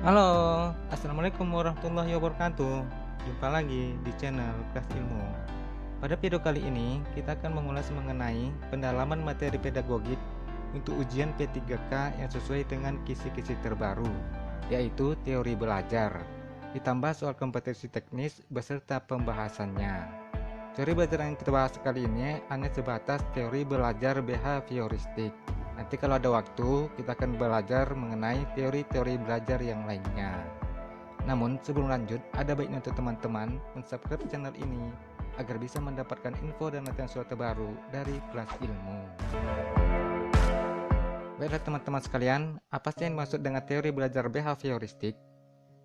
Halo, assalamualaikum warahmatullahi wabarakatuh. Jumpa lagi di channel Kelas Ilmu. Pada video kali ini, kita akan mengulas mengenai pendalaman materi pedagogik untuk ujian P3K yang sesuai dengan kisi-kisi terbaru, yaitu teori belajar, ditambah soal kompetensi teknis beserta pembahasannya. Teori belajar yang kita bahas kali ini hanya sebatas teori belajar behavioristik. Nanti kalau ada waktu, kita akan belajar mengenai teori-teori belajar yang lainnya. Namun sebelum lanjut, ada baiknya untuk teman-teman mensubscribe channel ini agar bisa mendapatkan info dan latihan soal terbaru dari Kelas Ilmu. Baiklah teman-teman sekalian, apa sih yang dimaksud dengan teori belajar behavioristik?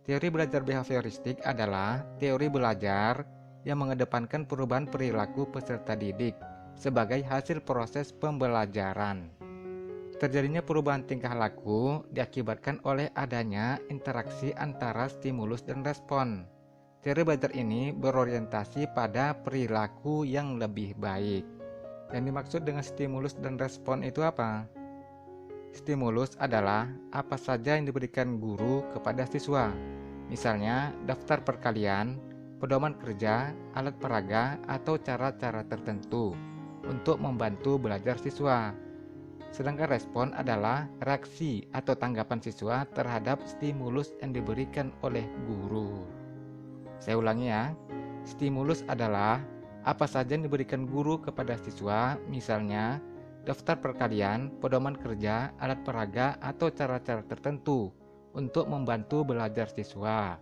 Teori belajar behavioristik adalah teori belajar yang mengedepankan perubahan perilaku peserta didik sebagai hasil proses pembelajaran. Terjadinya perubahan tingkah laku diakibatkan oleh adanya interaksi antara stimulus dan respon. Teori belajar ini berorientasi pada perilaku yang lebih baik. Yang dimaksud dengan stimulus dan respon itu apa? Stimulus adalah apa saja yang diberikan guru kepada siswa. Misalnya, daftar perkalian, pedoman kerja, alat peraga, atau cara-cara tertentu untuk membantu belajar siswa. Sedangkan respon adalah reaksi atau tanggapan siswa terhadap stimulus yang diberikan oleh guru. Saya ulangi ya, stimulus adalah apa saja yang diberikan guru kepada siswa, misalnya daftar perkalian, pedoman kerja, alat peraga, atau cara-cara tertentu untuk membantu belajar siswa.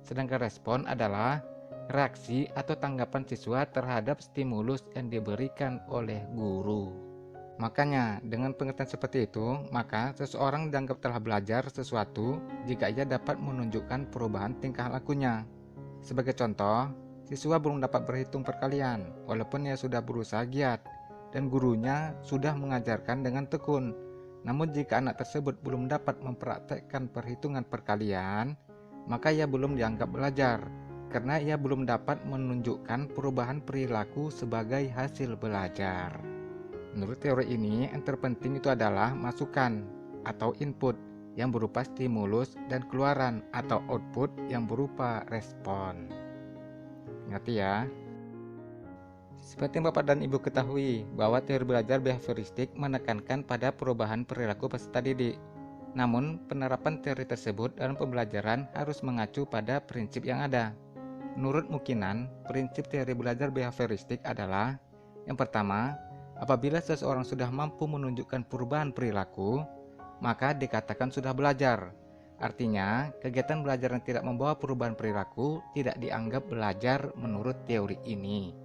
Sedangkan respon adalah reaksi atau tanggapan siswa terhadap stimulus yang diberikan oleh guru. Makanya, dengan pengertian seperti itu, maka seseorang dianggap telah belajar sesuatu jika ia dapat menunjukkan perubahan tingkah lakunya. Sebagai contoh, siswa belum dapat berhitung perkalian, walaupun ia sudah berusaha giat, dan gurunya sudah mengajarkan dengan tekun. Namun jika anak tersebut belum dapat mempraktekkan perhitungan perkalian, maka ia belum dianggap belajar, karena ia belum dapat menunjukkan perubahan perilaku sebagai hasil belajar. Menurut teori ini, yang terpenting itu adalah masukan atau input yang berupa stimulus dan keluaran atau output yang berupa respon. Ingat ya. Seperti yang Bapak dan Ibu ketahui bahwa teori belajar behavioristik menekankan pada perubahan perilaku peserta didik. Namun, penerapan teori tersebut dalam pembelajaran harus mengacu pada prinsip yang ada. Menurut Mukinan, prinsip teori belajar behavioristik adalah: yang pertama, apabila seseorang sudah mampu menunjukkan perubahan perilaku, maka dikatakan sudah belajar. Artinya, kegiatan belajar yang tidak membawa perubahan perilaku tidak dianggap belajar menurut teori ini.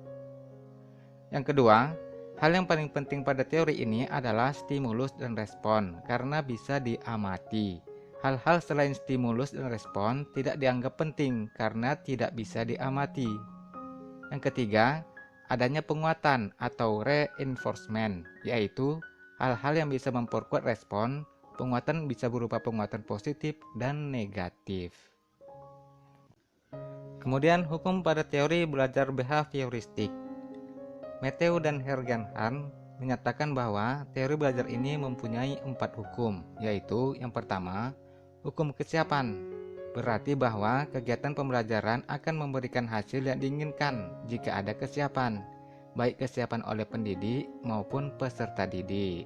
Yang kedua, hal yang paling penting pada teori ini adalah stimulus dan respon, karena bisa diamati. Hal-hal selain stimulus dan respon tidak dianggap penting karena tidak bisa diamati. Yang ketiga, adanya penguatan atau reinforcement, yaitu hal-hal yang bisa memperkuat respon. Penguatan bisa berupa penguatan positif dan negatif. Kemudian hukum pada teori belajar behavioristik. Matthew dan Hergenhan menyatakan bahwa teori belajar ini mempunyai 4 hukum, yaitu yang pertama, hukum kesiapan. Berarti bahwa kegiatan pembelajaran akan memberikan hasil yang diinginkan jika ada kesiapan, baik kesiapan oleh pendidik maupun peserta didik.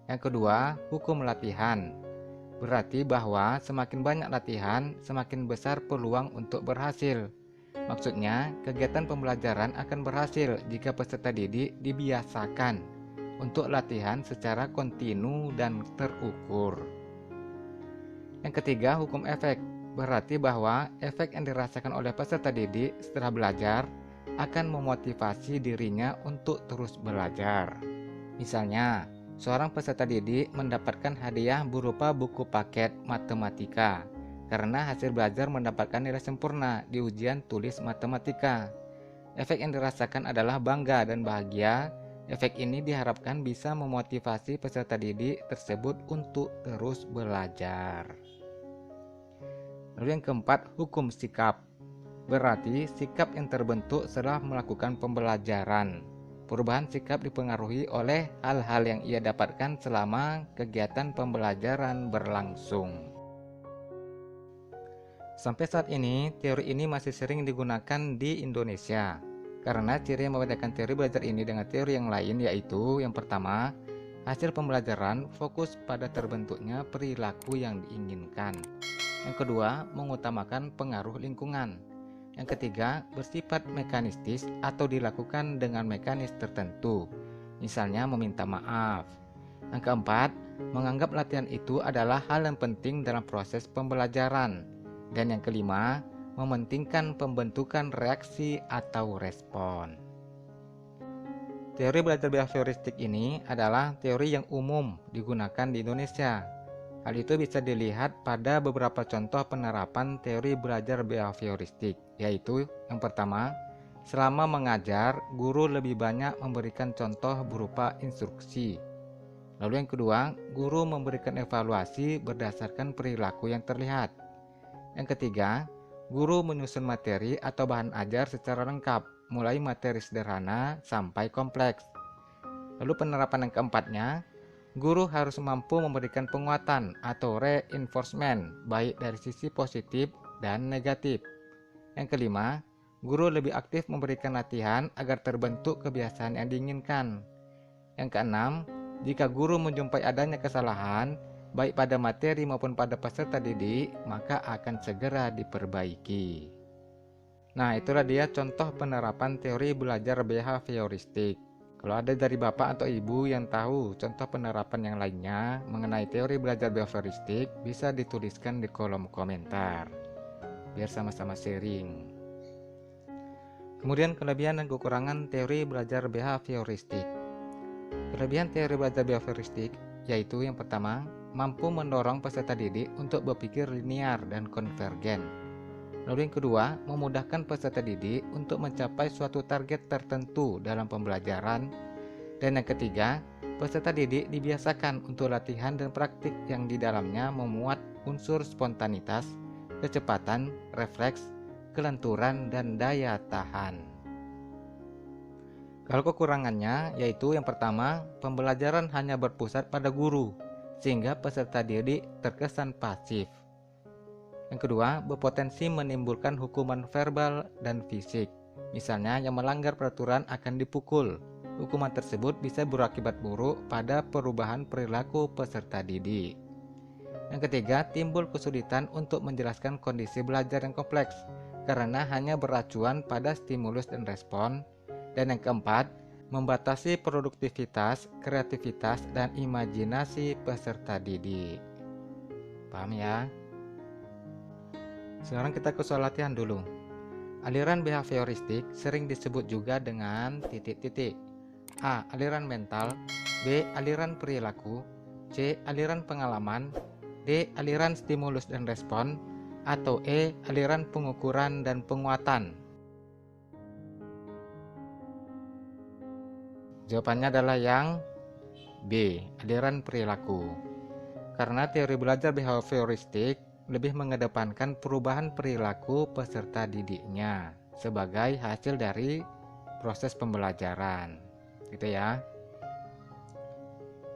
Yang kedua, hukum latihan. Berarti bahwa semakin banyak latihan, semakin besar peluang untuk berhasil. Maksudnya, kegiatan pembelajaran akan berhasil jika peserta didik dibiasakan untuk latihan secara kontinu dan terukur. Yang ketiga, hukum efek. Berarti bahwa efek yang dirasakan oleh peserta didik setelah belajar akan memotivasi dirinya untuk terus belajar. Misalnya, seorang peserta didik mendapatkan hadiah berupa buku paket matematika karena hasil belajar mendapatkan nilai sempurna di ujian tulis matematika. Efek yang dirasakan adalah bangga dan bahagia. Efek ini diharapkan bisa memotivasi peserta didik tersebut untuk terus belajar. Lalu yang keempat, hukum sikap. Berarti sikap yang terbentuk setelah melakukan pembelajaran. Perubahan sikap dipengaruhi oleh hal-hal yang ia dapatkan selama kegiatan pembelajaran berlangsung. Sampai saat ini, teori ini masih sering digunakan di Indonesia. Karena ciri yang membedakan teori belajar ini dengan teori yang lain yaitu yang pertama, hasil pembelajaran fokus pada terbentuknya perilaku yang diinginkan. Yang kedua, mengutamakan pengaruh lingkungan. Yang ketiga, bersifat mekanistis atau dilakukan dengan mekanis tertentu, misalnya meminta maaf. Yang keempat, menganggap latihan itu adalah hal yang penting dalam proses pembelajaran. Dan yang kelima, mementingkan pembentukan reaksi atau respon. Teori belajar behavioristik ini adalah teori yang umum digunakan di Indonesia. Hal itu bisa dilihat pada beberapa contoh penerapan teori belajar behavioristik, yaitu yang pertama, selama mengajar, guru lebih banyak memberikan contoh berupa instruksi. Lalu yang kedua, guru memberikan evaluasi berdasarkan perilaku yang terlihat. Yang ketiga, guru menyusun materi atau bahan ajar secara lengkap, mulai materi sederhana sampai kompleks. Lalu penerapan yang keempatnya, guru harus mampu memberikan penguatan atau reinforcement, baik dari sisi positif dan negatif. Yang kelima, guru lebih aktif memberikan latihan agar terbentuk kebiasaan yang diinginkan. Yang keenam, jika guru menjumpai adanya kesalahan, baik pada materi maupun pada peserta didik, maka akan segera diperbaiki. Nah, itulah dia contoh penerapan teori belajar behavioristik. Kalau ada dari Bapak atau Ibu yang tahu contoh penerapan yang lainnya mengenai teori belajar behavioristik, bisa dituliskan di kolom komentar, biar sama-sama sharing. Kemudian kelebihan dan kekurangan teori belajar behavioristik. Kelebihan teori belajar behavioristik yaitu yang pertama, mampu mendorong peserta didik untuk berpikir linear dan konvergen. Lalu yang kedua, memudahkan peserta didik untuk mencapai suatu target tertentu dalam pembelajaran. Dan yang ketiga, peserta didik dibiasakan untuk latihan dan praktik yang di dalamnya memuat unsur spontanitas, kecepatan, refleks, kelenturan, dan daya tahan. Kalau kekurangannya yaitu yang pertama, pembelajaran hanya berpusat pada guru, sehingga peserta didik terkesan pasif. Yang kedua, berpotensi menimbulkan hukuman verbal dan fisik. Misalnya yang melanggar peraturan akan dipukul. Hukuman tersebut bisa berakibat buruk pada perubahan perilaku peserta didik. Yang ketiga, timbul kesulitan untuk menjelaskan kondisi belajar yang kompleks, karena hanya beracuan pada stimulus dan respon. Dan yang keempat, membatasi produktivitas, kreativitas, dan imajinasi peserta didik. Paham ya? Sekarang kita ke soal latihan dulu. Aliran behavioristik sering disebut juga dengan titik-titik. A. Aliran mental. B. Aliran perilaku. C. Aliran pengalaman. D. Aliran stimulus dan respon. Atau E. Aliran pengukuran dan penguatan. Jawabannya adalah yang B, aliran perilaku. Karena teori belajar behavioristik lebih mengedepankan perubahan perilaku peserta didiknya sebagai hasil dari proses pembelajaran. Gitu ya.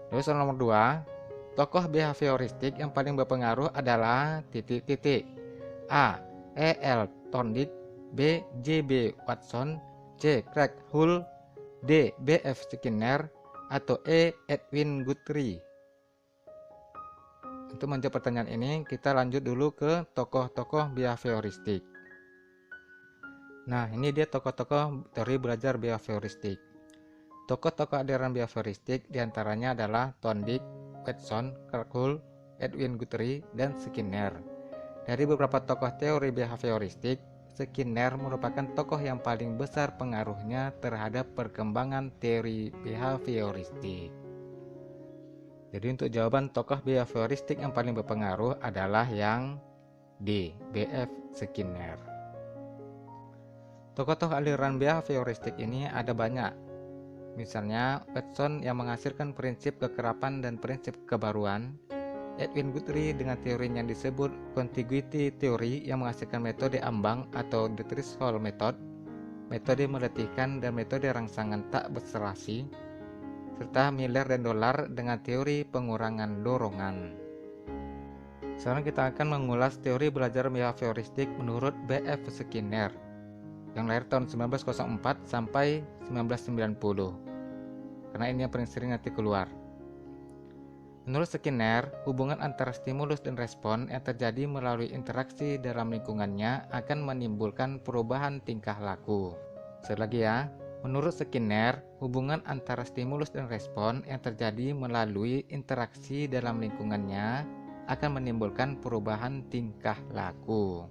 Lalu soal nomor 2, tokoh behavioristik yang paling berpengaruh adalah titik-titik. A. E.L. Thorndike. B. J.B. Watson. C. Craig Hull. D. B.F. Skinner. Atau E. Edwin Guthrie. Untuk menjawab pertanyaan ini, kita lanjut dulu ke tokoh-tokoh behavioristik. Nah, ini dia tokoh-tokoh teori belajar behavioristik. Tokoh-tokoh aliran behavioristik diantaranya adalah Thorndike, Watson, Craig Hull, Edwin Guthrie, dan Skinner. Dari beberapa tokoh teori behavioristik, Skinner merupakan tokoh yang paling besar pengaruhnya terhadap perkembangan teori behavioristik. Jadi untuk jawaban tokoh behavioristik yang paling berpengaruh adalah yang D, B.F. Skinner. Tokoh-tokoh aliran behavioristik ini ada banyak. Misalnya Watson yang menghasilkan prinsip kekerapan dan prinsip kebaruan, Edwin Guthrie dengan teorinya yang disebut contiguity theory yang menghasilkan metode ambang atau the threshold method, metode meletihkan dan metode rangsangan tak berserasi, serta Miller dan Dollar dengan teori pengurangan dorongan. Sekarang kita akan mengulas teori belajar behavioristik menurut B.F. Skinner yang lahir tahun 1904 sampai 1990, karena ini yang paling sering nanti keluar. Menurut Skinner, hubungan antara stimulus dan respon yang terjadi melalui interaksi dalam lingkungannya akan menimbulkan perubahan tingkah laku. Sekali lagi ya, menurut Skinner, hubungan antara stimulus dan respon yang terjadi melalui interaksi dalam lingkungannya akan menimbulkan perubahan tingkah laku.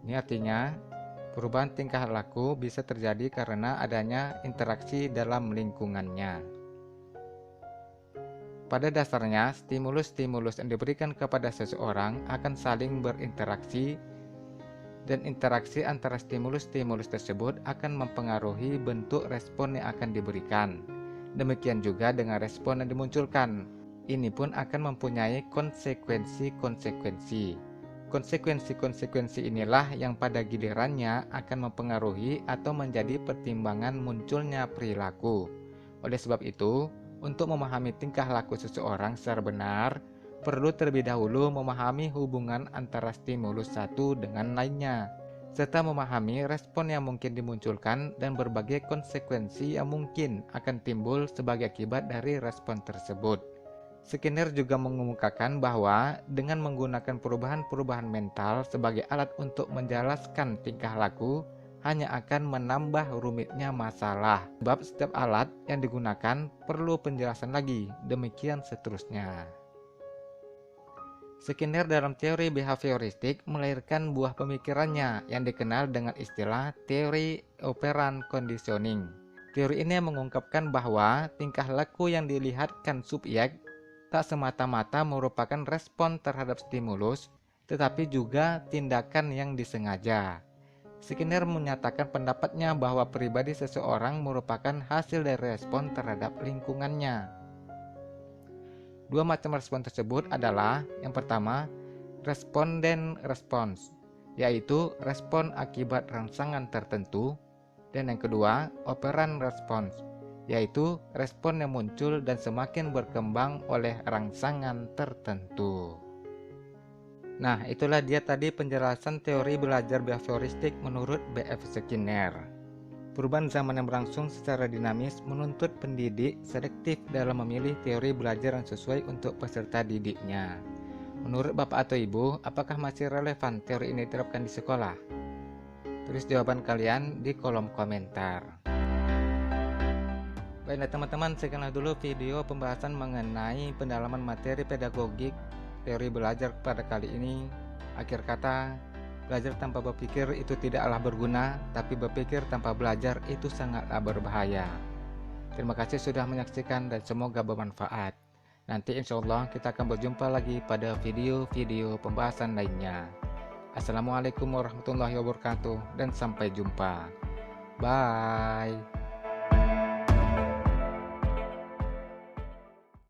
Ini artinya, perubahan tingkah laku bisa terjadi karena adanya interaksi dalam lingkungannya. Pada dasarnya, stimulus-stimulus yang diberikan kepada seseorang akan saling berinteraksi, dan interaksi antara stimulus-stimulus tersebut akan mempengaruhi bentuk respon yang akan diberikan. Demikian juga dengan respon yang dimunculkan. Ini pun akan mempunyai konsekuensi-konsekuensi. Konsekuensi-konsekuensi inilah yang pada gilirannya akan mempengaruhi atau menjadi pertimbangan munculnya perilaku. Oleh sebab itu, untuk memahami tingkah laku seseorang secara benar, perlu terlebih dahulu memahami hubungan antara stimulus satu dengan lainnya, serta memahami respon yang mungkin dimunculkan dan berbagai konsekuensi yang mungkin akan timbul sebagai akibat dari respon tersebut. Skinner juga mengemukakan bahwa dengan menggunakan perubahan-perubahan mental sebagai alat untuk menjelaskan tingkah laku hanya akan menambah rumitnya masalah, sebab setiap alat yang digunakan perlu penjelasan lagi, demikian seterusnya. Skinner dalam teori behavioristik melahirkan buah pemikirannya yang dikenal dengan istilah teori operant conditioning. Teori ini mengungkapkan bahwa tingkah laku yang dilihatkan subjek tak semata-mata merupakan respon terhadap stimulus, tetapi juga tindakan yang disengaja. Skinner menyatakan pendapatnya bahwa pribadi seseorang merupakan hasil dari respon terhadap lingkungannya. Dua macam respon tersebut adalah, yang pertama, responden response, yaitu respon akibat rangsangan tertentu, dan yang kedua, operant response, yaitu respon yang muncul dan semakin berkembang oleh rangsangan tertentu. Nah, itulah dia tadi penjelasan teori belajar behavioristik menurut B.F. Skinner. Perubahan zaman yang berlangsung secara dinamis menuntut pendidik selektif dalam memilih teori belajar yang sesuai untuk peserta didiknya. Menurut Bapak atau Ibu, apakah masih relevan teori ini diterapkan di sekolah? Tulis jawaban kalian di kolom komentar. Baiklah teman-teman, sekianlah dulu video pembahasan mengenai pendalaman materi pedagogik teori belajar pada kali ini. Akhir kata, belajar tanpa berpikir itu tidaklah berguna, tapi berpikir tanpa belajar itu sangatlah berbahaya. Terima kasih sudah menyaksikan dan semoga bermanfaat. Nanti insya Allah kita akan berjumpa lagi pada video-video pembahasan lainnya. Assalamualaikum warahmatullahi wabarakatuh dan sampai jumpa. Bye.